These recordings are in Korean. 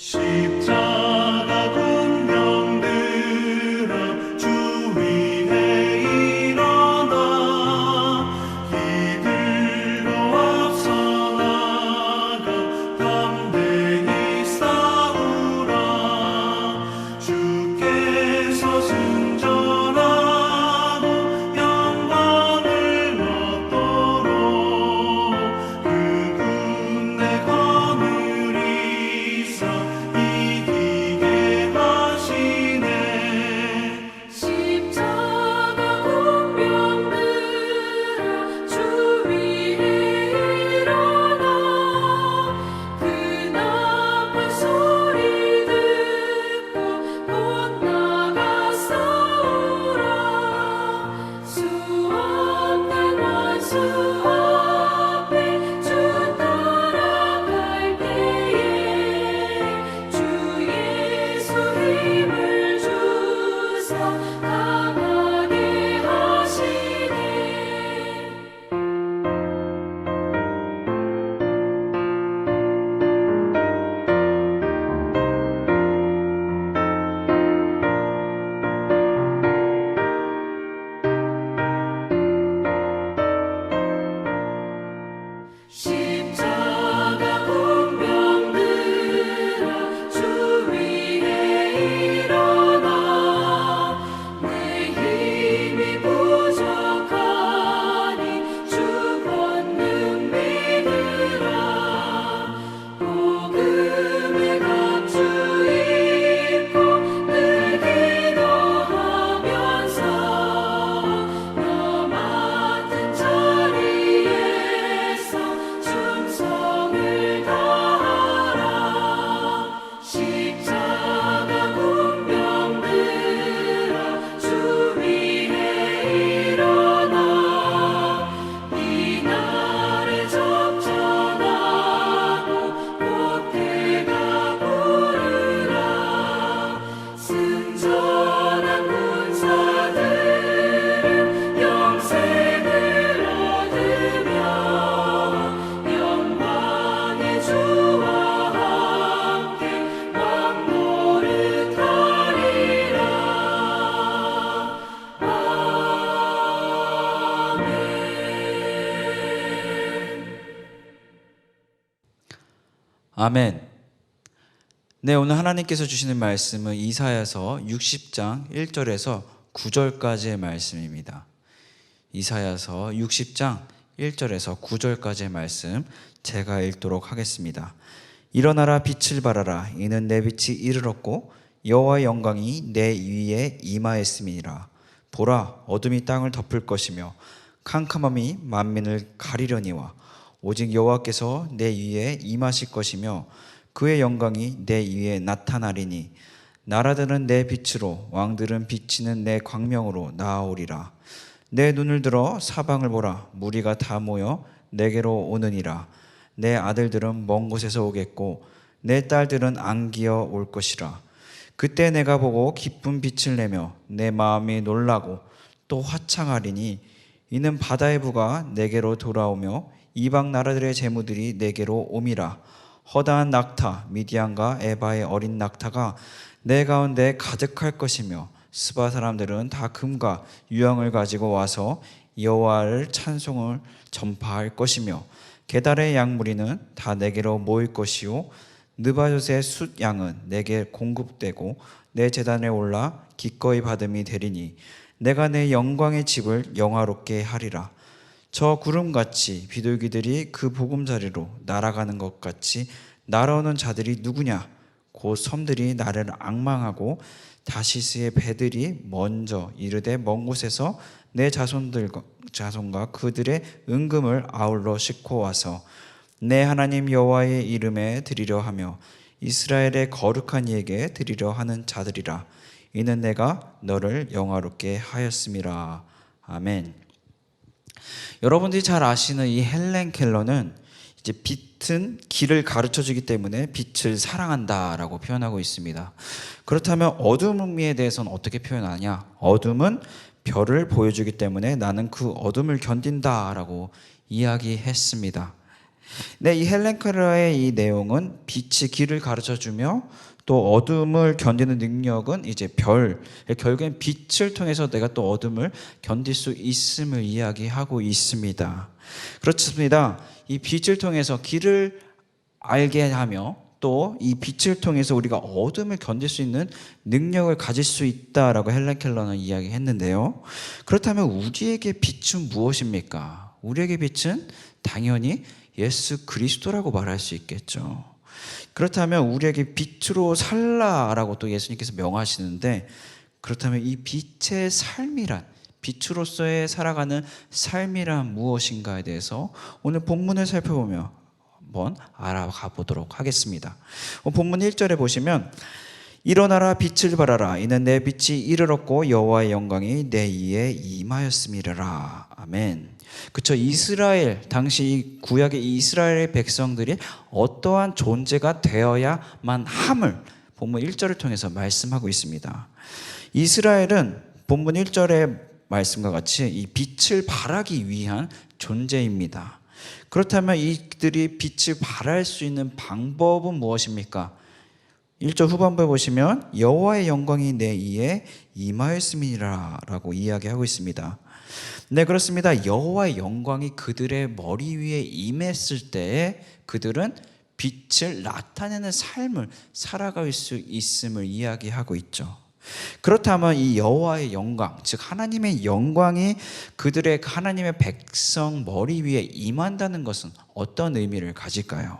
십자가 군병들아 주 위에 일어나 이들고 앞서 나가 담대히 싸우라. 주께서 승전하고 영광을 얻도록 그 군대 거느리사 이기게 하시네. 십자가 군병들아 주 위에 일어나 그 나팔 소리 듣고 곧 나가 싸우라. 수없는 원수 앞에 주 따라갈 때에 주 예수 힘을 주사 강하게 하시네. 십자가 군병들아 주 위에 일어나 내 힘이 부족하니 주 권능 믿으라. 복음의 갑주 입고 늘 기도하면서 너 맡은 자리에서 충성을 다하라. 십자가 군병들아 주 위에 일어나 이 날에 접전하고 곧 해가 부르라. 승전한 군사들은 영생을 얻으며 영광의 주와 함께 왕노릇하리라. 아멘. 네, 오늘 하나님께서 주시는 말씀은 이사야서 60장 1절에서 9절까지의 말씀입니다. 이사야서 60장 1절에서 9절까지의 말씀 제가 읽도록 하겠습니다. 일어나라, 빛을 발하라. 이는 내 빛이 이르렀고 여호와의 영광이 내 위에 임하였음이니라. 보라, 어둠이 땅을 덮을 것이며 캄캄함이 만민을 가리려니와 오직 여호와께서 내 위에 임하실 것이며 그의 영광이 내 위에 나타나리니 나라들은 내 빛으로 왕들은 비치는 내 광명으로 나아오리라. 내 눈을 들어 사방을 보라. 무리가 다 모여 내게로 오느니라. 내 아들들은 먼 곳에서 오겠고 내 딸들은 안기어 올 것이라. 그때 내가 보고 기쁜 빛을 내며 내 마음이 놀라고 또 화창하리니 이는 바다의 부가 내게로 돌아오며 이방 나라들의 재무들이 내게로 옴이라. 허다한 낙타 미디안과 에바의 어린 낙타가 내 가운데 가득할 것이며 스바 사람들은 다 금과 유황을 가지고 와서 여호와를 찬송을 전파할 것이며 게달의 양무리는 다 내게로 모일 것이요 느바롯의 숫 양은 내게 공급되고 내 제단에 올라 기꺼이 받음이 되리니 내가 내 영광의 집을 영화롭게 하리라. 저 구름같이 비둘기들이 그 보금자리로 날아가는 것 같이 날아오는 자들이 누구냐? 곧 섬들이 나를 앙망하고 다시스의 배들이 먼저 이르되 먼 곳에서 내 자손과 그들의 은금을 아울러 싣고 와서 내 하나님 여호와의 이름에 드리려 하며 이스라엘의 거룩한 이에게 드리려 하는 자들이라. 이는 내가 너를 영화롭게 하였음이라. 아멘. 여러분들이 잘 아시는 이 헬렌 켈러는 이제 빛은 길을 가르쳐 주기 때문에 빛을 사랑한다라고 표현하고 있습니다. 그렇다면 어둠에 대해서는 어떻게 표현하냐? 어둠은 별을 보여주기 때문에 나는 그 어둠을 견딘다라고 이야기했습니다. 네, 이 헬렌 켈러의 이 내용은 빛이 길을 가르쳐주며 또 어둠을 견디는 능력은 이제 별, 결국엔 빛을 통해서 내가 또 어둠을 견딜 수 있음을 이야기하고 있습니다. 그렇습니다. 이 빛을 통해서 길을 알게 하며 또 이 빛을 통해서 우리가 어둠을 견딜 수 있는 능력을 가질 수 있다라고 헬렌 켈러는 이야기했는데요. 그렇다면 우리에게 빛은 무엇입니까? 우리에게 빛은 당연히 예수 그리스도라고 말할 수 있겠죠. 그렇다면 우리에게 빛으로 살라라고 또 예수님께서 명하시는데, 그렇다면 이 빛의 삶이란, 빛으로서의 살아가는 삶이란 무엇인가에 대해서 오늘 본문을 살펴보며 한번 알아가 보도록 하겠습니다. 본문 1절에 보시면 일어나라 빛을 발하라 이는 내 빛이 이르렀고 여호와의 영광이 내 위에 임하였음이라. 아멘. 그쵸, 이스라엘 당시 이 구약의 이스라엘 백성들이 어떠한 존재가 되어야만 함을 본문 1절을 통해서 말씀하고 있습니다. 이스라엘은 본문 1절의 말씀과 같이 이 빛을 발하기 위한 존재입니다. 그렇다면 이들이 빛을 발할 수 있는 방법은 무엇입니까? 1절 후반부에 보시면 여호와의 영광이 내 위에 임하였음이라 라고 이야기하고 있습니다. 네, 그렇습니다. 여호와의 영광이 그들의 머리 위에 임했을 때에 그들은 빛을 나타내는 삶을 살아갈 수 있음을 이야기하고 있죠. 그렇다면 이 여호와의 영광, 즉 하나님의 영광이 그들의 하나님의 백성 머리 위에 임한다는 것은 어떤 의미를 가질까요?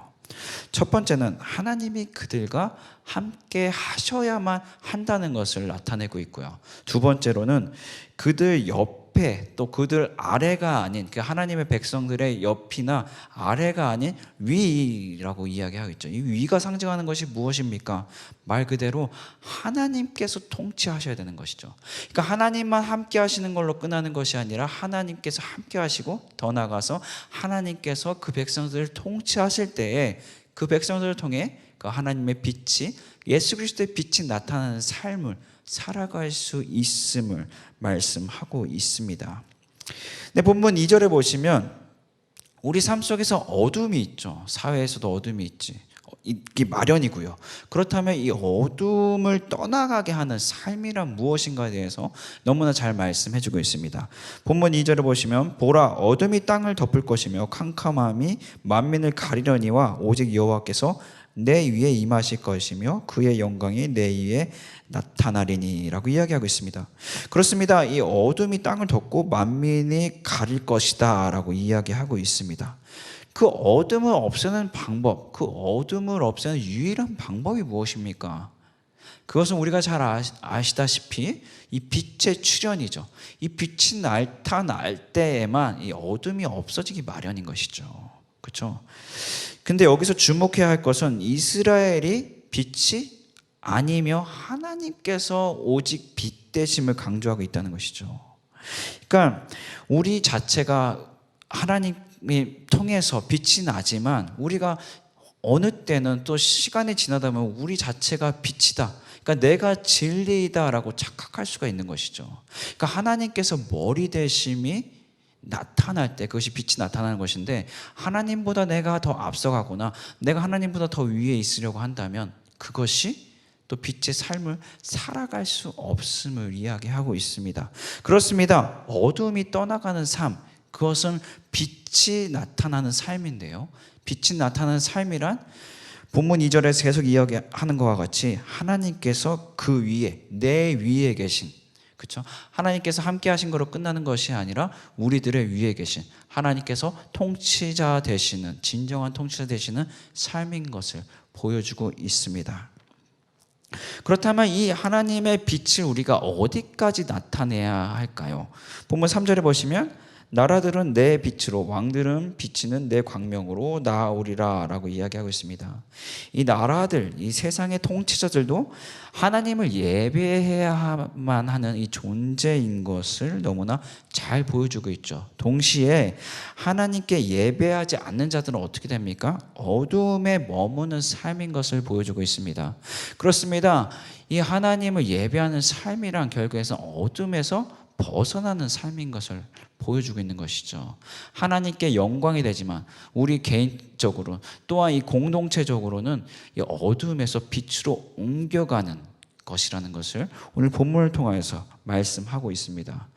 첫 번째는 하나님이 그들과 함께 하셔야만 한다는 것을 나타내고 있고요. 두 번째로는 그들 옆에 또 그들 아래가 아닌, 그 하나님의 백성들의 옆이나 아래가 아닌 위라고 이야기하고 있죠. 이 위가 상징하는 것이 무엇입니까? 말 그대로 하나님께서 통치하셔야 되는 것이죠. 그러니까 하나님만 함께 하시는 걸로 끝나는 것이 아니라 하나님께서 함께 하시고 더 나아가서 하나님께서 그 백성들을 통치하실 때에 그 백성들을 통해 그 하나님의 빛이, 예수 그리스도의 빛이 나타나는 삶을 살아갈 수 있음을 말씀하고 있습니다. 네, 본문 2절에 보시면 우리 삶 속에서 어둠이 있죠. 사회에서도 어둠이 있기 마련이고요. 그렇다면 이 어둠을 떠나가게 하는 삶이란 무엇인가에 대해서 너무나 잘 말씀해주고 있습니다. 본문 2절을 보시면 보라 어둠이 땅을 덮을 것이며 캄캄함이 만민을 가리려니와 오직 여호와께서 내 위에 임하실 것이며 그의 영광이 내 위에 나타나리니 라고 이야기하고 있습니다. 그렇습니다. 이 어둠이 땅을 덮고 만민이 가릴 것이다 라고 이야기하고 있습니다. 그 어둠을 없애는 방법, 그 어둠을 없애는 유일한 방법이 무엇입니까? 그것은 우리가 잘 아시다시피 이 빛의 출현이죠. 이 빛이 나타날 때에만 이 어둠이 없어지기 마련인 것이죠. 그렇죠? 근데 여기서 주목해야 할 것은 이스라엘이 빛이 아니며 하나님께서 오직 빛 되심을 강조하고 있다는 것이죠. 그러니까 우리 자체가 하나님이 통해서 빛이 나지만 우리가 어느 때는 또 시간이 지나다 보면 우리 자체가 빛이다, 그러니까 내가 진리이다라고 착각할 수가 있는 것이죠. 그러니까 하나님께서 머리 되심이 나타날 때 그것이 빛이 나타나는 것인데, 하나님보다 내가 더 앞서가거나 내가 하나님보다 더 위에 있으려고 한다면 그것이 또 빛의 삶을 살아갈 수 없음을 이야기하고 있습니다. 그렇습니다. 어둠이 떠나가는 삶, 그것은 빛이 나타나는 삶인데요. 빛이 나타나는 삶이란 본문 2절에서 계속 이야기하는 것과 같이 하나님께서 그 위에, 내 위에 계신, 그렇죠? 하나님께서 함께 하신 거로 끝나는 것이 아니라 우리들의 위에 계신 하나님께서 통치자 되시는, 진정한 통치자 되시는 삶인 것을 보여주고 있습니다. 그렇다면 이 하나님의 빛을 우리가 어디까지 나타내야 할까요? 본문 3절에 보시면 나라들은 내 빛으로, 왕들은 비치는 내 광명으로 나아오리라 라고 이야기하고 있습니다. 이 나라들, 이 세상의 통치자들도 하나님을 예배해야만 하는 이 존재인 것을 너무나 잘 보여주고 있죠. 동시에 하나님께 예배하지 않는 자들은 어떻게 됩니까? 어둠에 머무는 삶인 것을 보여주고 있습니다. 그렇습니다. 이 하나님을 예배하는 삶이란 결국에서 어둠에서 벗어나는 삶인 것을 보여주고 있는 것이죠. 하나님께 영광이 되지만 우리 개인적으로 또한 이 공동체적으로는 이 어둠에서 빛으로 옮겨가는 것이라는 것을 오늘 본문을 통하여서 말씀하고 있습니다.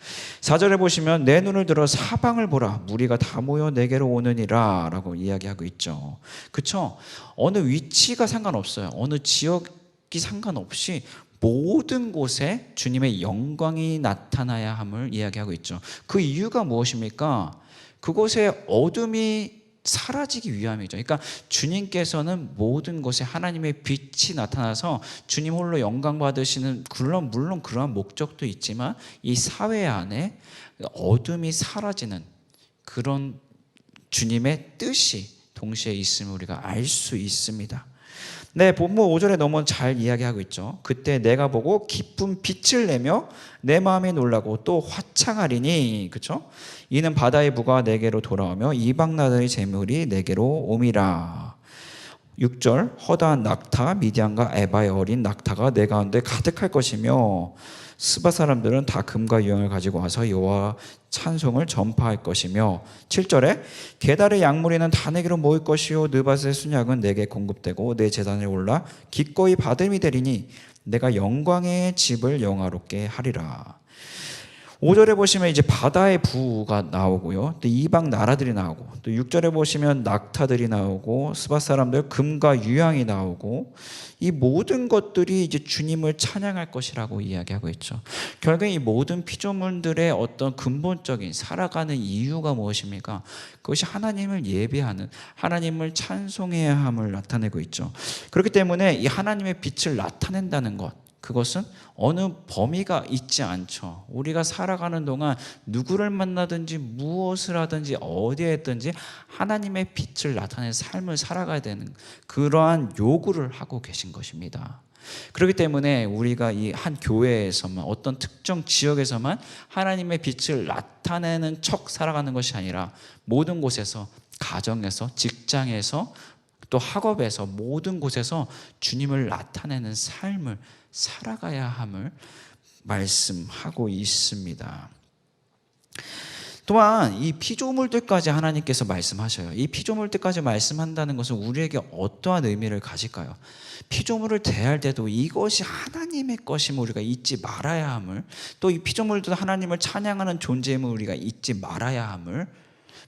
4절에 보시면 내 눈을 들어 사방을 보라 무리가 다 모여 내게로 오느니라 라고 이야기하고 있죠. 그렇죠? 어느 위치가 상관없어요. 어느 지역이 상관없이 모든 곳에 주님의 영광이 나타나야 함을 이야기하고 있죠. 그 이유가 무엇입니까? 그곳에 어둠이 사라지기 위함이죠. 그러니까 주님께서는 모든 곳에 하나님의 빛이 나타나서 주님 홀로 영광 받으시는 물론 그러한 목적도 있지만 이 사회 안에 어둠이 사라지는 그런 주님의 뜻이 동시에 있음을 우리가 알 수 있습니다. 네, 본문 5절에 너무 잘 이야기하고 있죠. 그때 내가 보고 기쁜 빛을 내며 내 마음이 놀라고 또 화창하리니, 그렇죠? 이는 바다의 부가 내게로 돌아오며 이방 나라의 재물이 내게로 옴이라. 6절 허다한 낙타 미디안과 에바의 어린 낙타가 내 가운데 가득할 것이며 스바 사람들은 다 금과 유황을 가지고 와서 여호와 찬송을 전파할 것이며 7절에 게달의 양무리는 다 내게로 모일 것이요 느밧의 순약은 내게 공급되고 내 제단에 올라 기꺼이 받음이 되리니 내가 영광의 집을 영화롭게 하리라. 5절에 보시면 이제 바다의 부가 나오고요. 또 이방 나라들이 나오고 또 6절에 보시면 낙타들이 나오고 스바 사람들 금과 유향이 나오고 이 모든 것들이 이제 주님을 찬양할 것이라고 이야기하고 있죠. 결국 이 모든 피조물들의 어떤 근본적인 살아가는 이유가 무엇입니까? 그것이 하나님을 예배하는 하나님을 찬송해야 함을 나타내고 있죠. 그렇기 때문에 이 하나님의 빛을 나타낸다는 것 그것은 어느 범위가 있지 않죠. 우리가 살아가는 동안 누구를 만나든지 무엇을 하든지 어디에 있든지 하나님의 빛을 나타내는 삶을 살아가야 되는 그러한 요구를 하고 계신 것입니다. 그렇기 때문에 우리가 이 한 교회에서만 어떤 특정 지역에서만 하나님의 빛을 나타내는 척 살아가는 것이 아니라 모든 곳에서 가정에서 직장에서 또 학업에서 모든 곳에서 주님을 나타내는 삶을 살아가야 함을 말씀하고 있습니다. 또한 이 피조물들까지 하나님께서 말씀하셔요. 이 피조물들까지 말씀한다는 것은 우리에게 어떠한 의미를 가질까요? 피조물을 대할 때도 이것이 하나님의 것임을 우리가 잊지 말아야 함을 또 이 피조물도 하나님을 찬양하는 존재임을 우리가 잊지 말아야 함을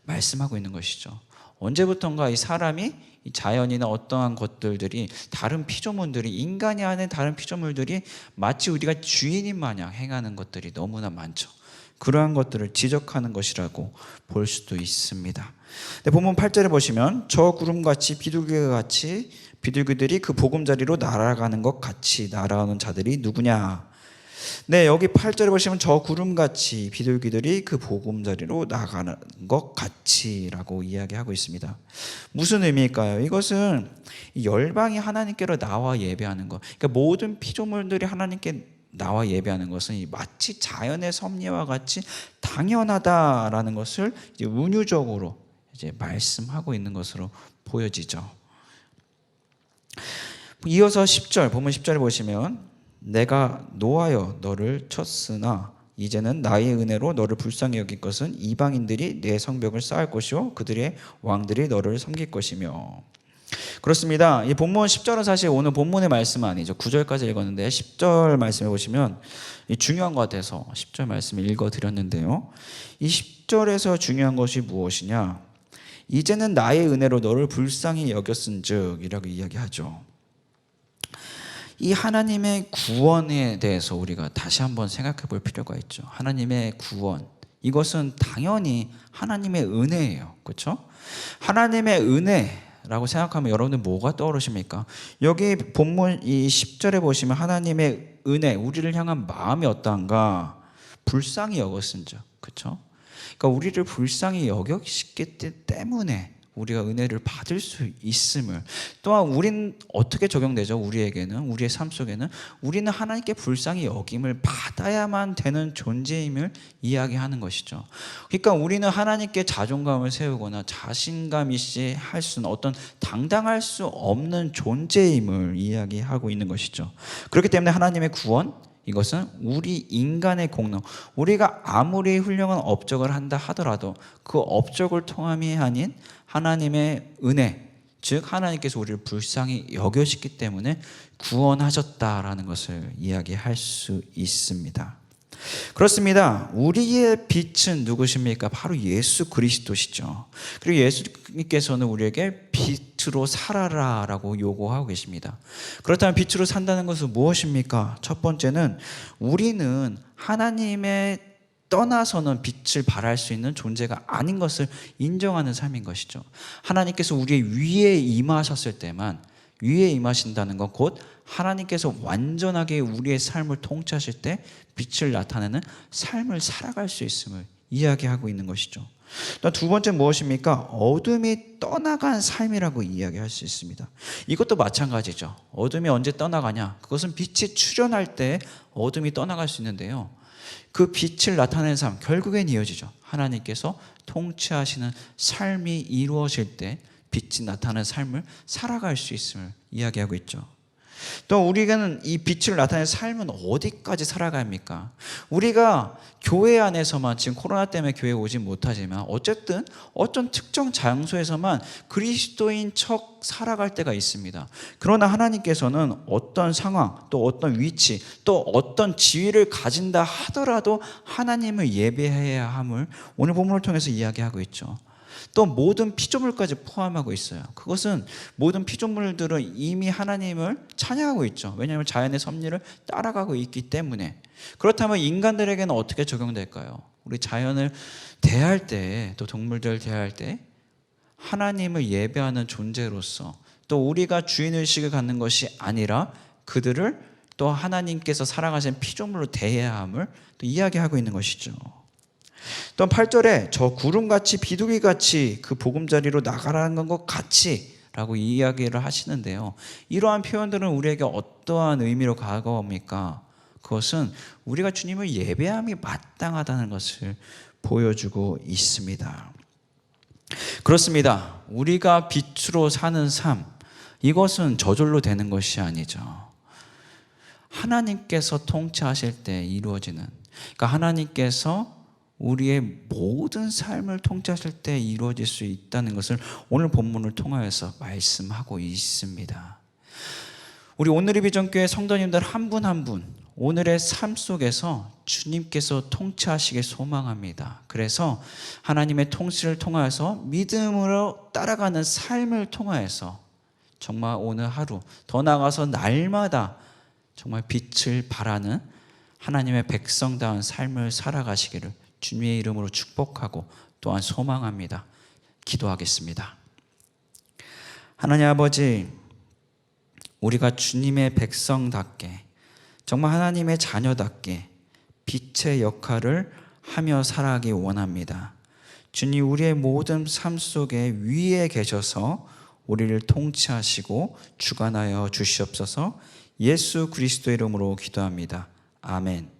말씀하고 있는 것이죠. 언제부턴가 이 사람이 이 자연이나 어떠한 것들이 다른 피조물들이 인간이 아닌 다른 피조물들이 마치 우리가 주인인 마냥 행하는 것들이 너무나 많죠. 그러한 것들을 지적하는 것이라고 볼 수도 있습니다. 네, 본문 8절에 보시면 저 구름같이 비둘기같이 비둘기들이 그 보금자리로 날아가는 것 같이 날아오는 자들이 누구냐? 네, 여기 8절에 보시면 저 구름같이 비둘기들이 그 보금자리로 나가는 것 같이라고 이야기하고 있습니다. 무슨 의미일까요? 이것은 열방이 하나님께로 나와 예배하는 것. 그러니까 모든 피조물들이 하나님께 나와 예배하는 것은 마치 자연의 섭리와 같이 당연하다라는 것을 이제 은유적으로 이제 말씀하고 있는 것으로 보여지죠. 이어서 10절, 본문 10절에 보시면 내가 노하여 너를 쳤으나 이제는 나의 은혜로 너를 불쌍히 여길 것은 이방인들이 내 성벽을 쌓을 것이요 그들의 왕들이 너를 섬길 것이며. 그렇습니다. 이 본문 10절은 사실 오늘 본문의 말씀은 아니죠. 9절까지 읽었는데 10절 말씀해 보시면 중요한 것 같아서 10절 말씀을 읽어드렸는데요. 이 10절에서 중요한 것이 무엇이냐? 이제는 나의 은혜로 너를 불쌍히 여겼은즉 이라고 이야기하죠. 이 하나님의 구원에 대해서 우리가 다시 한번 생각해 볼 필요가 있죠. 하나님의 구원, 이것은 당연히 하나님의 은혜예요. 그렇죠? 하나님의 은혜라고 생각하면 여러분들 뭐가 떠오르십니까? 여기 본문 이 10절에 보시면 하나님의 은혜, 우리를 향한 마음이 어떠한가? 불쌍히 여겼은즉. 그렇죠? 그러니까 우리를 불쌍히 여기시기 때문에 우리가 은혜를 받을 수 있음을, 또한 우린 어떻게 적용되죠? 우리에게는, 우리의 삶 속에는 우리는 하나님께 불쌍히 여김을 받아야만 되는 존재임을 이야기하는 것이죠. 그러니까 우리는 하나님께 자존감을 세우거나 자신감 있이 할 수는 어떤 당당할 수 없는 존재임을 이야기하고 있는 것이죠. 그렇기 때문에 하나님의 구원, 이것은 우리 인간의 공로, 우리가 아무리 훌륭한 업적을 한다 하더라도 그 업적을 통함이 아닌 하나님의 은혜, 즉 하나님께서 우리를 불쌍히 여겨주셨기 때문에 구원하셨다라는 것을 이야기할 수 있습니다. 그렇습니다. 우리의 빛은 누구십니까? 바로 예수 그리스도시죠. 그리고 예수님께서는 우리에게 빛으로 살아라라고 요구하고 계십니다. 그렇다면 빛으로 산다는 것은 무엇입니까? 첫 번째는 우리는 하나님의 떠나서는 빛을 발할 수 있는 존재가 아닌 것을 인정하는 삶인 것이죠. 하나님께서 우리의 위에 임하셨을 때만, 위에 임하신다는 건 곧 하나님께서 완전하게 우리의 삶을 통치하실 때 빛을 나타내는 삶을 살아갈 수 있음을 이야기하고 있는 것이죠. 또 두 번째 무엇입니까? 어둠이 떠나간 삶이라고 이야기할 수 있습니다. 이것도 마찬가지죠. 어둠이 언제 떠나가냐? 그것은 빛이 출현할 때 어둠이 떠나갈 수 있는데요. 그 빛을 나타내는 삶, 결국엔 이어지죠. 하나님께서 통치하시는 삶이 이루어질 때 빛이 나타나는 삶을 살아갈 수 있음을 이야기하고 있죠. 또 우리는 이 빛을 나타내는 삶은 어디까지 살아가야 합니까? 우리가 교회 안에서만, 지금 코로나 때문에 교회에 오지 못하지만 어쨌든 어떤 특정 장소에서만 그리스도인 척 살아갈 때가 있습니다. 그러나 하나님께서는 어떤 상황, 또 어떤 위치, 또 어떤 지위를 가진다 하더라도 하나님을 예배해야 함을 오늘 본문을 통해서 이야기하고 있죠. 또 모든 피조물까지 포함하고 있어요. 그것은 모든 피조물들은 이미 하나님을 찬양하고 있죠. 왜냐하면 자연의 섭리를 따라가고 있기 때문에. 그렇다면 인간들에게는 어떻게 적용될까요? 우리 자연을 대할 때, 또 동물들을 대할 때 하나님을 예배하는 존재로서, 또 우리가 주인의식을 갖는 것이 아니라 그들을 또 하나님께서 사랑하시는 피조물로 대해야 함을 또 이야기하고 있는 것이죠. 또 8절에 저 구름같이 비둘기같이 그 보금자리로 나가라는 것 같이 라고 이야기를 하시는데요. 이러한 표현들은 우리에게 어떠한 의미로 다가옵니까? 그것은 우리가 주님을 예배함이 마땅하다는 것을 보여주고 있습니다. 그렇습니다. 우리가 빛으로 사는 삶, 이것은 저절로 되는 것이 아니죠. 하나님께서 통치하실 때 이루어지는, 그러니까 하나님께서 우리의 모든 삶을 통치하실 때 이루어질 수 있다는 것을 오늘 본문을 통하여서 말씀하고 있습니다. 우리 오늘의 비전교회 성도님들 한 분 한 분 오늘의 삶 속에서 주님께서 통치하시길 소망합니다. 그래서 하나님의 통치를 통하여서 믿음으로 따라가는 삶을 통하여서 정말 오늘 하루, 더 나아가서 날마다 정말 빛을 발하는 하나님의 백성다운 삶을 살아가시기를 주님의 이름으로 축복하고 또한 소망합니다. 기도하겠습니다. 하나님 아버지, 우리가 주님의 백성답게, 정말 하나님의 자녀답게 빛의 역할을 하며 살아가기 원합니다. 주님, 우리의 모든 삶 속에 위에 계셔서 우리를 통치하시고 주관하여 주시옵소서. 예수 그리스도의 이름으로 기도합니다. 아멘.